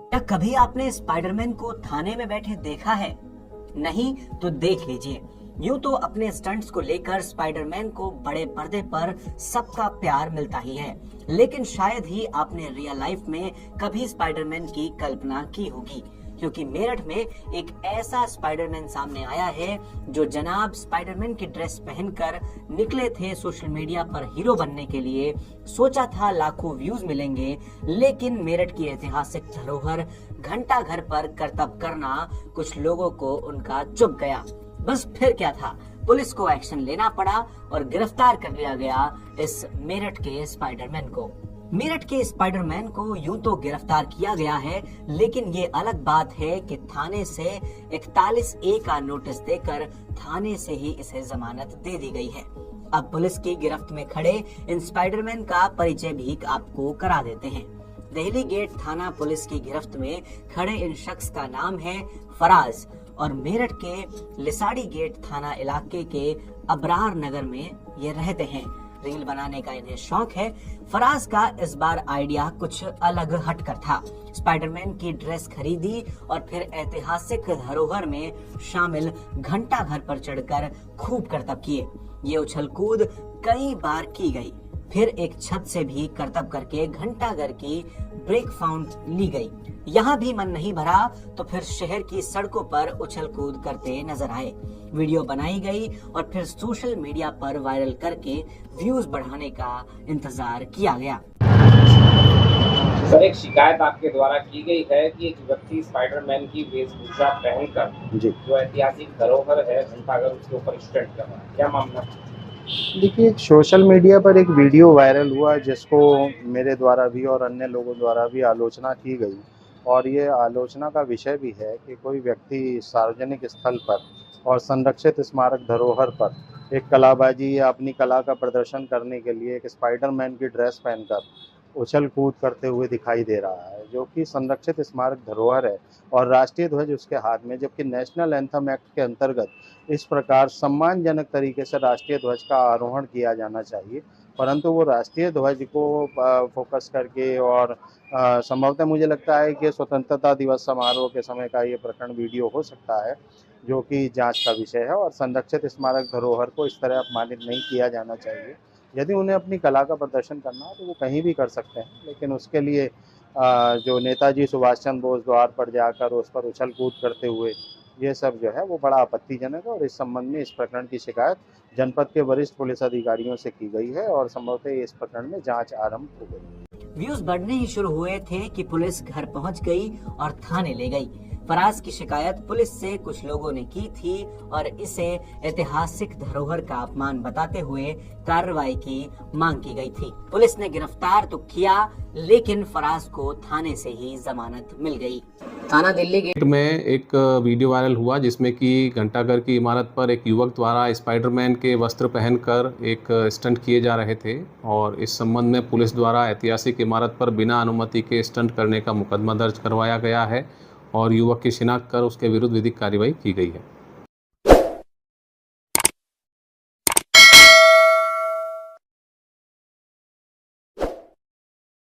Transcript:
क्या कभी आपने स्पाइडरमैन को थाने में बैठे देखा है? नहीं तो देख लीजिए। यूं तो अपने स्टंट्स को लेकर स्पाइडरमैन को बड़े पर्दे पर सबका प्यार मिलता ही है, लेकिन शायद ही आपने रियल लाइफ में कभी स्पाइडरमैन की कल्पना की होगी, क्योंकि मेरठ में एक ऐसा स्पाइडरमैन सामने आया है जो जनाब स्पाइडरमैन की ड्रेस पहनकर निकले थे सोशल मीडिया पर हीरो बनने के लिए। सोचा था लाखों व्यूज मिलेंगे, लेकिन मेरठ की ऐतिहासिक धरोहर घंटा घर पर करतब करना कुछ लोगों को उनका चुभ गया। बस फिर क्या था, पुलिस को एक्शन लेना पड़ा और गिरफ्तार कर लिया गया इस मेरठ के स्पाइडरमैन को। मेरठ के स्पाइडरमैन को यूं तो गिरफ्तार किया गया है, लेकिन ये अलग बात है कि थाने से 41A का नोटिस देकर थाने से ही इसे जमानत दे दी गई है। अब पुलिस की गिरफ्त में खड़े इन स्पाइडरमैन का परिचय भी आपको करा देते हैं। देहली गेट थाना पुलिस की गिरफ्त में खड़े इन शख्स का नाम है फराज और मेरठ के लिसाड़ी गेट थाना इलाके के अबरार नगर में ये रहते हैं। रील बनाने का इन्हें शौक है। फराज का इस बार आइडिया कुछ अलग हटकर था। स्पाइडरमैन की ड्रेस खरीदी और फिर ऐतिहासिक धरोहर में शामिल घंटा घर पर चढ़कर खूब करतब किए। ये उछल कूद कई बार की गई, फिर एक छत से भी करतब करके घंटा घर की ब्रेक फाउंड ली गई। यहाँ भी मन नहीं भरा तो फिर शहर की सड़कों पर उछल कूद करते नजर आए। वीडियो बनाई गई और फिर सोशल मीडिया पर वायरल करके व्यूज बढ़ाने का इंतजार किया गया। सर, एक शिकायत आपके द्वारा की गई है कि एक व्यक्ति स्पाइडरमैन की वेशभूषा पहनकर जो ऐतिहासिक धरोहर है घंटाघर, उसके ऊपर स्टंट कर रहा है, क्या मामला? देखिए, सोशल मीडिया पर एक वीडियो वायरल हुआ जिसको मेरे द्वारा भी और अन्य लोगों द्वारा भी आलोचना की गई, और ये आलोचना का विषय भी है कि कोई व्यक्ति सार्वजनिक स्थल पर और संरक्षित स्मारक धरोहर पर एक कलाबाजी या अपनी कला का प्रदर्शन करने के लिए एक स्पाइडरमैन की ड्रेस पहनकर उछल कूद करते हुए दिखाई दे रहा है, जो कि संरक्षित स्मारक धरोहर है और राष्ट्रीय ध्वज उसके हाथ में, जबकि नेशनल एंथम एक्ट के अंतर्गत इस प्रकार सम्मानजनक तरीके से राष्ट्रीय ध्वज का आरोहण किया जाना चाहिए, परंतु वो राष्ट्रीय ध्वज को फोकस करके और संभवतः मुझे लगता है कि स्वतंत्रता दिवस समारोह के समय का ये प्रकरण वीडियो हो सकता है, जो कि जांच का विषय है। और संरक्षित स्मारक धरोहर को इस तरह अपमानित नहीं किया जाना चाहिए। यदि उन्हें अपनी कला का प्रदर्शन करना हो तो वो कहीं भी कर सकते हैं, लेकिन उसके लिए जो नेताजी सुभाष चंद्र बोस द्वार पर जाकर उस पर उछल कूद करते हुए ये सब जो है वो बड़ा आपत्तिजनक है। और इस संबंध में इस प्रकरण की शिकायत जनपद के वरिष्ठ पुलिस अधिकारियों से की गई है और संभवतः इस प्रकरण में जांच आरंभ हो गई। व्यूज बढ़ने ही शुरू हुए थे कि पुलिस घर पहुंच गई और थाने ले गई। फराज की शिकायत पुलिस से कुछ लोगों ने की थी और इसे ऐतिहासिक धरोहर का अपमान बताते हुए कार्रवाई की मांग की गई थी। पुलिस ने गिरफ्तार तो किया, लेकिन फराज को थाने से ही जमानत मिल गई। थाना दिल्ली गेट में एक वीडियो वायरल हुआ जिसमें कि घंटाघर की इमारत पर एक युवक द्वारा स्पाइडरमैन के वस्त्र पहनकर एक स्टंट किए जा रहे थे, और इस संबंध में पुलिस द्वारा ऐतिहासिक इमारत पर बिना अनुमति के स्टंट करने का मुकदमा दर्ज करवाया गया है और युवक की शिनाख्त कर उसके विरुद्ध विधिक कार्रवाई की गई है।